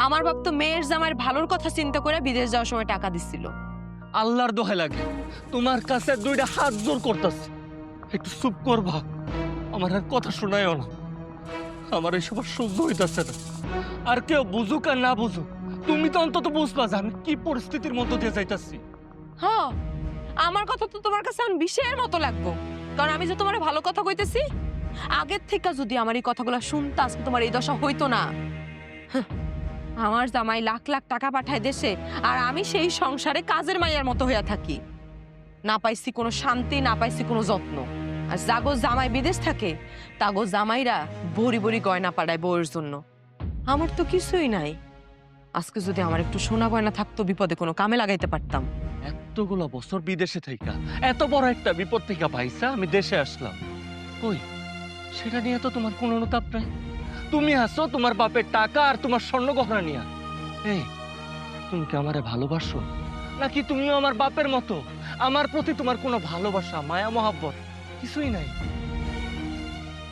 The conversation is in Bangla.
আমার বাপ তো মেয়ের জামাইয়ের ভালোর কথা চিন্তা করে বিদেশ যাওয়ার সময় টাকা দিচ্ছিল। আল্লাহর দোহাই লাগে, তোমার কাছে দুইটা হাত জোর করতেছে, একটু চুপ করবা। আমার আর কথা শোনায়ও না, আমার এইসব আর সহ্য হইতাছে না। আর কেউ বুঝুক আর না বুঝুক, তুমি তো অন্তত বুঝবা যে আমি কি পরিস্থিতির মধ্য দিয়ে যাইতাছি। হ্যাঁ, আমার কথা তো তোমার কাছে এখন বিষয়ের মতো লাগবো, কারণ আমি যে তোমার ভালো কথা কইতেছি। আগের থেকে যদি আমার এই কথাগুলো শুনতে আজকে তোমার এই দশা হইতো না। হাহ, আমার জামাই লাখ লাখ টাকা পাঠায় দেশে, আর আমি সেই সংসারে কাজের মাইয়ার মতো হইয়া থাকি। না পাইছি কোনো শান্তি, না পাইছি কোনো যত্ন। আর যাগো জামাই বিদেশ থাকে, তাগো জামাইরা বড়ি বড়ি গয়না পাড়ায় বউয়ের জন্য। আমার তো কিছুই নাই। আজকে যদি আমার একটু সোনা গয়না থাকতো, বিপদে কোনো কামে লাগাইতে পারতাম। এতগুলো বছর বিদেশে থাইকা এত বড় একটা বিপদ থেকে পাইছা আমি দেশে আসলাম, কই সেটা নিয়ে তো তোমার কোনো অনুতাপ নাই। তুমি আসো তোমার বাপের টাকা আর তোমার স্বর্ণ গহনা নিয়া। এই, তুমি কি আমারে ভালোবাসো, নাকি তুমিও আমার বাপের মতো? আমার প্রতি তোমার কোনো ভালোবাসা, মায়া, মহাব্বত কিছুই নাই?